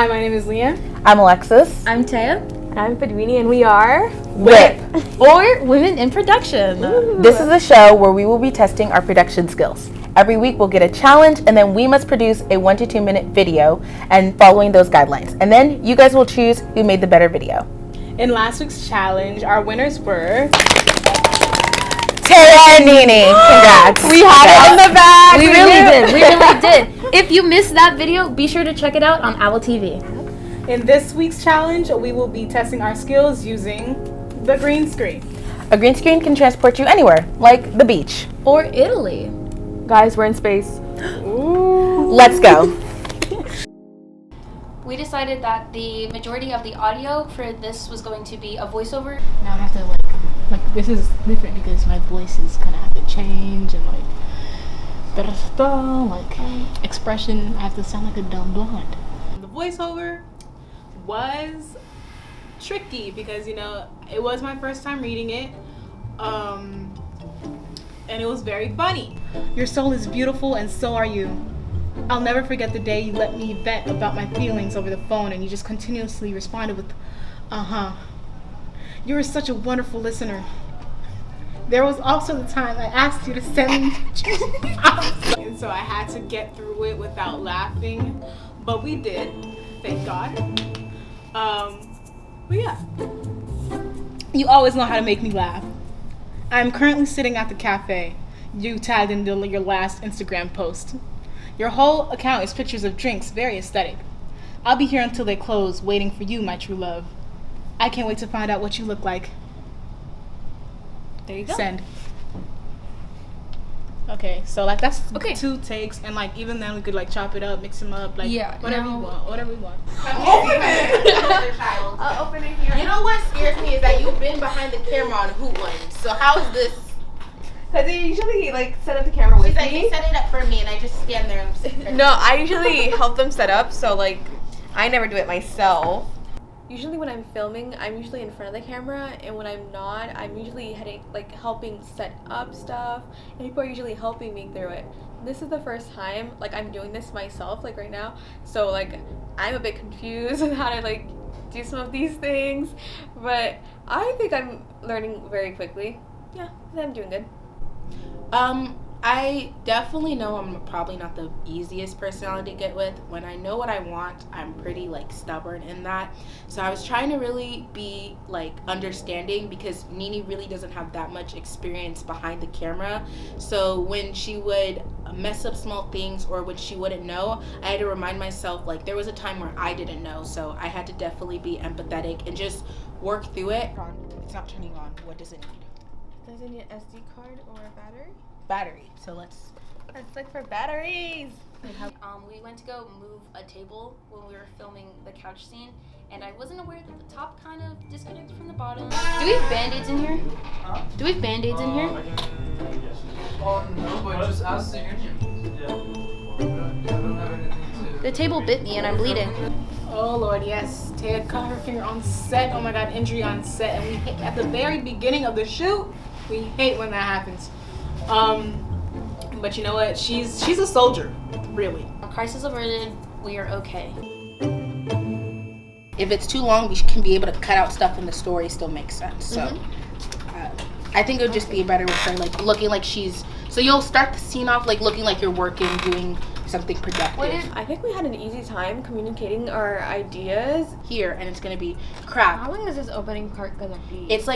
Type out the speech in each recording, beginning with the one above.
my name is Leann. I'm Alexis. I'm Tayia. I'm Fadwiny, and we are WIP, or Women in Production. Ooh. This is a show where we will be testing our production skills. Every week we'll get a challenge, and then we must produce a 1 to 2 minute video and following those guidelines. And then you guys will choose who made the better video. In last week's challenge, our winners were Tayia and Nini. Congrats. We had it in the bag. We really did. If you missed that video, be sure to check it out on OwlTv. In this week's challenge, we will be testing our skills using the green screen. A green screen can transport you anywhere, like the beach. Or Italy. Guys, we're in space. Ooh. Let's go. We decided that the majority of the audio for this was going to be a voiceover. Now I have to like this is different because my voice is kind of have to change and expression. I have to sound like a dumb blonde. The voiceover was tricky because, you know, it was my first time reading it. And it was very funny. Your soul is beautiful and so are you. I'll never forget the day you let me vent about my feelings over the phone and you just continuously responded with, You were such a wonderful listener. There was also the time I asked you to send me and so I had to get through it without laughing. But we did, thank God. But yeah. You always know how to make me laugh. I'm currently sitting at the cafe you tagged in your last Instagram post. Your whole account is pictures of drinks, very aesthetic. I'll be here until they close, waiting for you, my true love. I can't wait to find out what you look like. There you go. Send. Okay, so that's okay. 2 takes, and even then we could chop it up, mix them up, whatever you want, whatever you want. Open it. I'll open it here. You know what scares me is that you've been behind the camera on Who Won. So how is this? Because they usually set up the camera with She's like, me. they set it up for me, and I just stand there and sit there. No, I usually help them set up, so I never do it myself. Usually when I'm filming, I'm usually in front of the camera, and when I'm not, I'm usually helping set up stuff, and people are usually helping me through it. This is the first time I'm doing this myself right now, so I'm a bit confused on how to do some of these things, but I think I'm learning very quickly. Yeah, I'm doing good. I definitely know I'm probably not the easiest personality to get with. When I know what I want, I'm pretty stubborn in that. So I was trying to really be understanding because Nini really doesn't have that much experience behind the camera. So when she would mess up small things or when she wouldn't know, I had to remind myself there was a time where I didn't know. So I had to definitely be empathetic and just work through it. It's not turning on. What does it need? Does it need an SD card or a battery? Battery. So let's look for batteries. We went to go move a table when we were filming the couch scene, and I wasn't aware that the top kind of disconnected from the bottom. Do we have band-aids in here? Huh? Do we have band-aids in here? Oh no, but just ask the union. Yeah. I don't have anything to. The table bit me and I'm bleeding. Oh Lord, yes. Tayia cut her finger on set. Oh my God, injury on set. And we hate, at the very beginning of the shoot, we hate when that happens. But you know what? She's a soldier, really. Crisis averted. We are okay. If it's too long, we can be able to cut out stuff and the story still makes sense. So I think it would just be better with her looking like she's. So you'll start the scene off looking like you're working, doing something productive. I think we had an easy time communicating our ideas Here, and it's gonna be crap. How long is this opening part gonna be? It's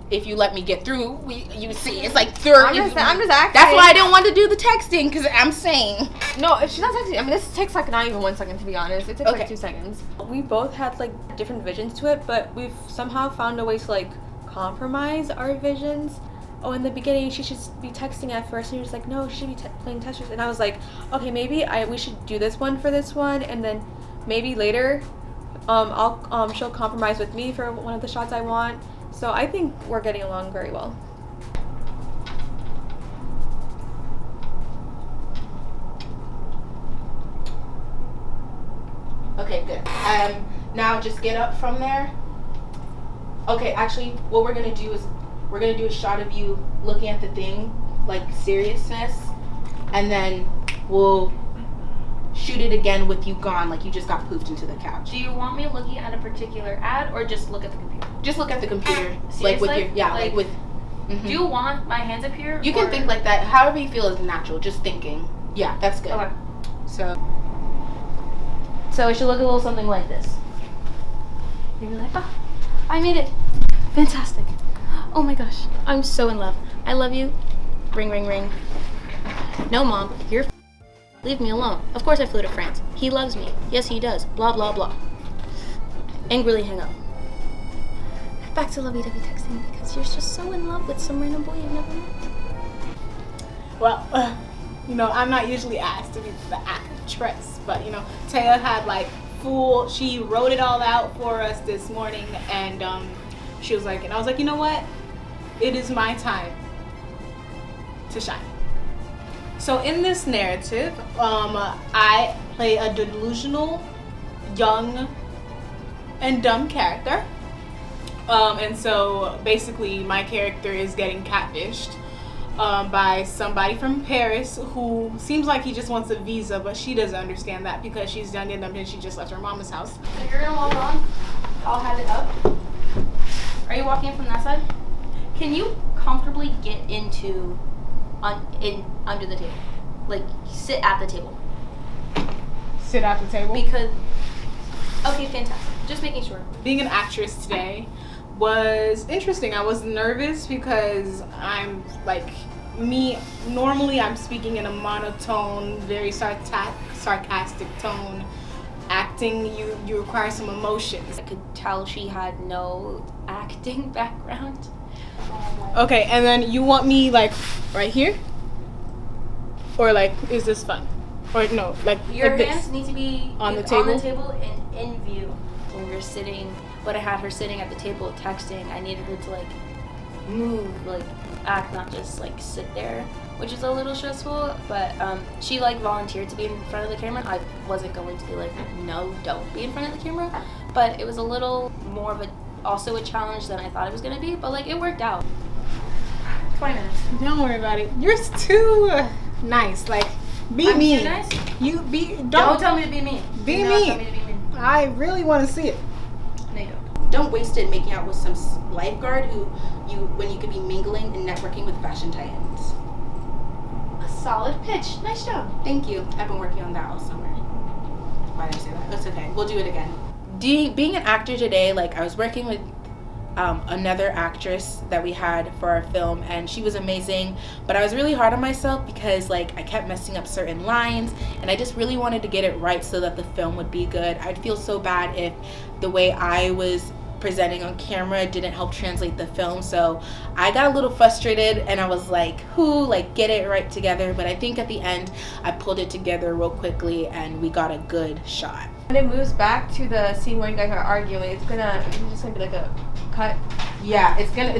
if you let me get through, you see, it's 30. I'm just acting. That's why I didn't want to do the texting, because I'm saying. No, if she's not texting, I mean, this takes not even 1 second, to be honest. It takes 2 seconds. We both had different visions to it, but we've somehow found a way to compromise our visions. Oh, in the beginning, she should be texting at first, and you're just no, she should be playing Tetris. And I was okay, maybe we should do this one for this one, and then maybe later, she'll compromise with me for one of the shots I want. So I think we're getting along very well. Okay, good. Now just get up from there. Okay, actually, what we're gonna do is we're gonna do a shot of you looking at the thing, seriousness, and then we'll shoot it again with you gone, like you just got poofed into the couch. Do you want me looking at a particular ad or just look at the computer? Just look at the computer. Seriously? Like with your, yeah, like with. Do you want my hands up here? You can think like that. However you feel is natural. Just thinking. Yeah, that's good. Okay. So it should look a little something like this. You're like, oh, I made it. Fantastic. Oh my gosh, I'm so in love. I love you. Ring, ring, ring. No, Mom, you're leave me alone. Of course I flew to France. He loves me. Yes, he does. Blah, blah, blah. Angrily hang up. Back to lovey-dovey texting because you're just so in love with some random boy you've never met. Well, you know, I'm not usually asked to be the actress, but you know, Tayia had like she wrote it all out for us this morning, and she was like, and I was like, you know what? It is my time to shine. So in this narrative, I play a delusional, young, and dumb character. And so basically my character is getting catfished by somebody from Paris who seems like he just wants a visa, but she doesn't understand that because she's young and dumb and she just left her mama's house. So you're gonna walk on. I'll have it up. Are you walking in from that side? Can you comfortably get into under the table? Like sit at the table. Sit at the table? Because okay, fantastic. Just making sure. Being an actress today was interesting. I was nervous because I'm like normally I'm speaking in a monotone, very sarcastic tone. Acting, you require some emotions. I could tell she had no acting background. Okay, and then you want me like right here? Or like, is this fun? Or no, like your like hands this. need to be on the table? On the table and in view. When we were sitting, but I had her sitting at the table texting. I needed her to like move, like act, not just like sit there, which is a little stressful. But she like volunteered to be in front of the camera. I wasn't going to be like, no, don't be in front of the camera. But it was a little more of also a challenge than I thought it was gonna be. But like it worked out. 20 minutes. Don't worry about it. You're too nice. Like be I'm mean. too nice? You be Don't tell me to be mean. Be Do not mean. tell me to be mean. I really want to see it. No, you don't. don't waste it making out with some lifeguard when you could be mingling and networking with fashion tie-ins. A solid pitch. Nice job. Thank you. I've been working on that all summer. Why did I say that? That's okay. We'll do it again. Being an actor today, like I was working with another actress that we had for our film, and she was amazing, but I was really hard on myself because like I kept messing up certain lines, and I just really wanted to get it right so that the film would be good. I'd feel so bad if the way I was presenting on camera didn't help translate the film, so I got a little frustrated and I was like, get it right together. But I think at the end I pulled it together real quickly and we got a good shot. When it moves back to the scene where you guys are arguing, it's just gonna be like a cut. Yeah,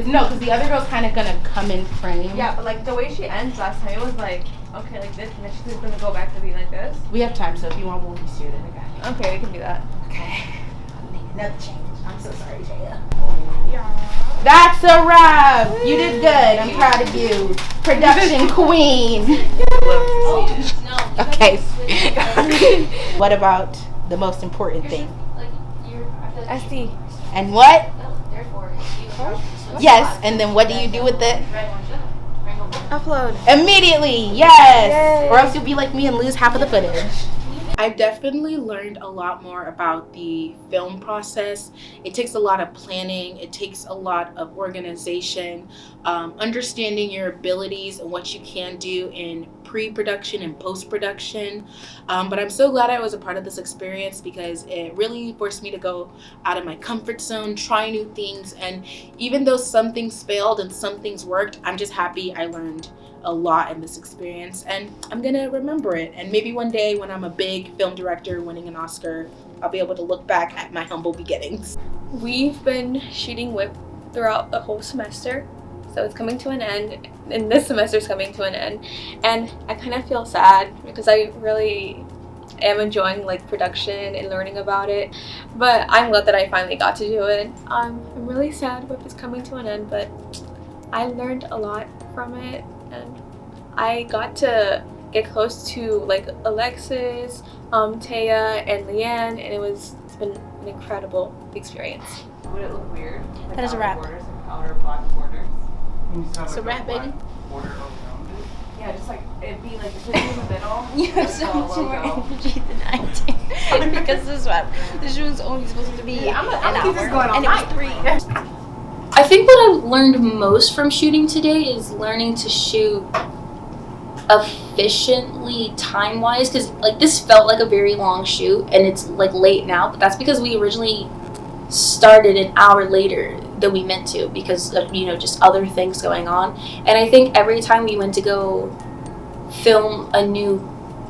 no, because the other girl's kind of gonna come in frame. Yeah, but like the way she ends last time, it was like, okay, like this, and then she's gonna go back to being like this. We have time, so if you want, we'll reshoot it again. Okay, we can do that. Okay. I'll need another change. I'm so sorry, Tayia. Yeah. That's a wrap! You did good. I'm proud of you. Production queen. Okay. What about the most important thing? SD. And what? Yes, and then what do you do with it? Upload. Immediately, yes! Yay. Or else you'll be like me and lose half of the footage. I've definitely learned a lot more about the film process. It takes a lot of planning. It takes a lot of organization, understanding your abilities and what you can do in pre-production and post-production. But I'm so glad I was a part of this experience because it really forced me to go out of my comfort zone, try new things. And even though some things failed and some things worked, I'm just happy I learned a lot in this experience, and I'm gonna remember it. And maybe one day when I'm a big film director winning an Oscar, I'll be able to look back at my humble beginnings. We've been shooting WIP throughout the whole semester, so it's coming to an end, and this semester's coming to an end, and I kind of feel sad because I really am enjoying like production and learning about it, but I'm glad that I finally got to do it. I'm really sad WIP is coming to an end, but I learned a lot from it, and I got to get close to like Alexis, Tayia, and Leann, and it's been an incredible experience. Would it look weird? That is a wrap. Borders and color black borders. It's a wrap, baby. Border around it. Yeah, just like it'd be like the in the middle. You have so much more energy than I do. Because this one, the show was only supposed to be I'm an gonna keep this going all and it was night. 3. I think what I've learned most from shooting today is learning to shoot efficiently time-wise, because like this felt like a very long shoot and it's like late now, but that's because we originally started an hour later than we meant to because of, you know, just other things going on. And I think every time we went to go film a new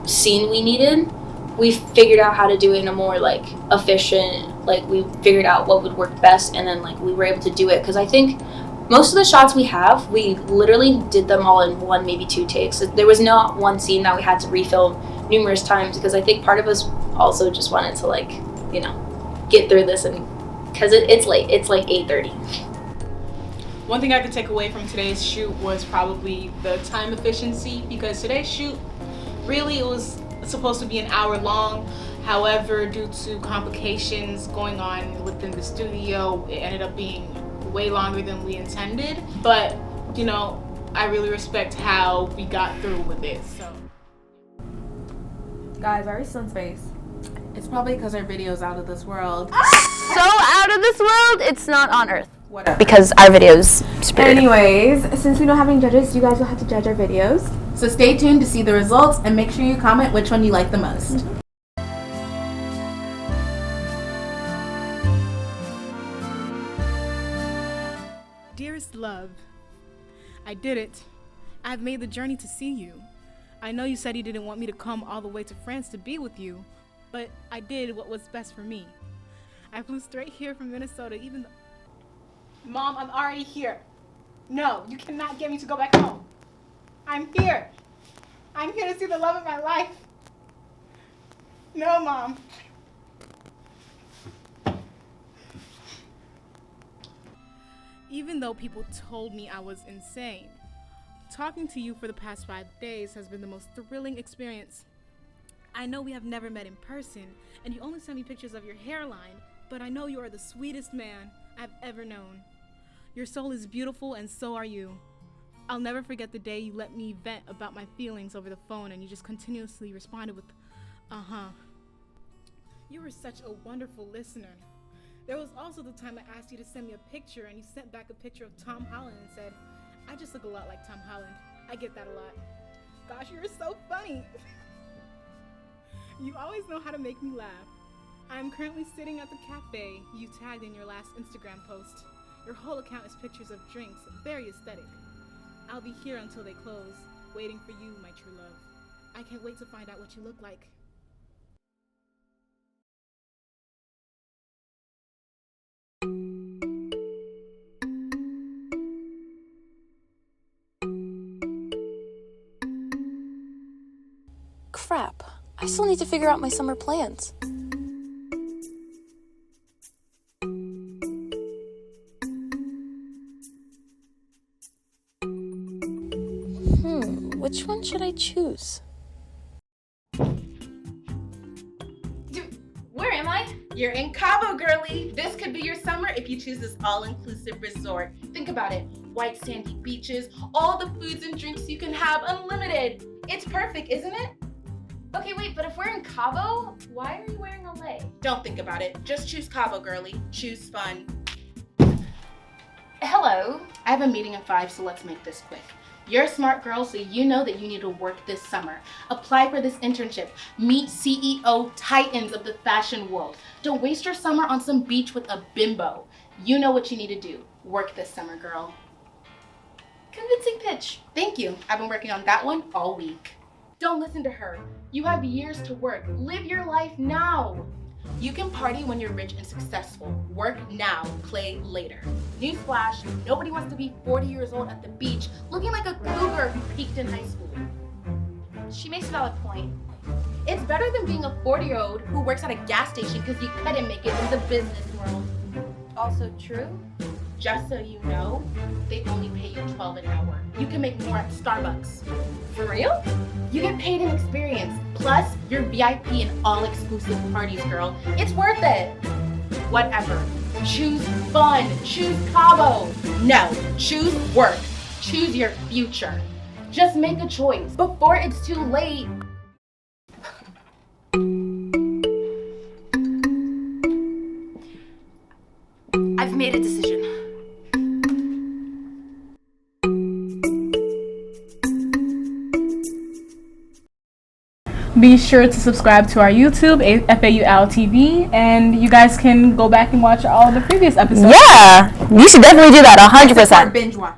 scene we needed, we figured out how to do it in a more like efficient, like we figured out what would work best, and then like we were able to do it. Because I think most of the shots we have, we literally did them all in 1, maybe 2 takes. There was not one scene that we had to refilm numerous times, because I think part of us also just wanted to like, you know, get through this, and because it's late, it's like 8:30. One thing I could take away from today's shoot was probably the time efficiency, because today's shoot, really it was supposed to be an hour long. However, due to complications going on within the studio, it ended up being way longer than we intended. But, you know, I really respect how we got through with it, so. Guys, why are we still in space? It's probably because our video's out of this world. So out of this world, it's not on Earth. Whatever. Because our video's spirited. Anyways, since we don't have any judges, you guys will have to judge our videos. So stay tuned to see the results, and make sure you comment which one you like the most. Dearest love, I did it. I've made the journey to see you. I know you said you didn't want me to come all the way to France to be with you, but I did what was best for me. I flew straight here from Minnesota, even though... Mom, I'm already here. No, you cannot get me to go back home. I'm here. I'm here to see the love of my life. No, Mom. Even though people told me I was insane, talking to you for the past 5 days has been the most thrilling experience. I know we have never met in person, and you only sent me pictures of your hairline, but I know you are the sweetest man I've ever known. Your soul is beautiful, and so are you. I'll never forget the day you let me vent about my feelings over the phone, and you just continuously responded with, uh-huh. You were such a wonderful listener. There was also the time I asked you to send me a picture, and you sent back a picture of Tom Holland and said, I just look a lot like Tom Holland. I get that a lot. Gosh, you're so funny. You always know how to make me laugh. I'm currently sitting at the cafe you tagged in your last Instagram post. Your whole account is pictures of drinks, very aesthetic. I'll be here until they close, waiting for you, my true love. I can't wait to find out what you look like. Crap, I still need to figure out my summer plans. Which one should I choose? Where am I? You're in Cabo, girlie. This could be your summer if you choose this all-inclusive resort. Think about it. White sandy beaches, all the foods and drinks you can have, unlimited. It's perfect, isn't it? Okay, wait, but if we're in Cabo, why are you wearing a lei? Don't think about it. Just choose Cabo, girlie. Choose fun. Hello. I have a meeting at 5, so let's make this quick. You're a smart girl, so you know that you need to work this summer. Apply for this internship. Meet CEO titans of the fashion world. Don't waste your summer on some beach with a bimbo. You know what you need to do. Work this summer, girl. Convincing pitch. Thank you. I've been working on that one all week. Don't listen to her. You have years to work. Live your life now. You can party when you're rich and successful. Work now, play later. Newsflash, nobody wants to be 40 years old at the beach looking like a cougar who peaked in high school. She makes a valid point. It's better than being a 40-year-old who works at a gas station because you couldn't make it in the business world. Also true. Just so you know, they only pay you $12 an hour. You can make more at Starbucks. For real? You get paid in experience. Plus, you're VIP in all exclusive parties, girl. It's worth it. Whatever. Choose fun. Choose Cabo. No, choose work. Choose your future. Just make a choice before it's too late. I've made a decision. Be sure to subscribe to our YouTube, FAUOwlTv, and you guys can go back and watch all the previous episodes. Yeah, you should definitely do that, 100%. Binge watching.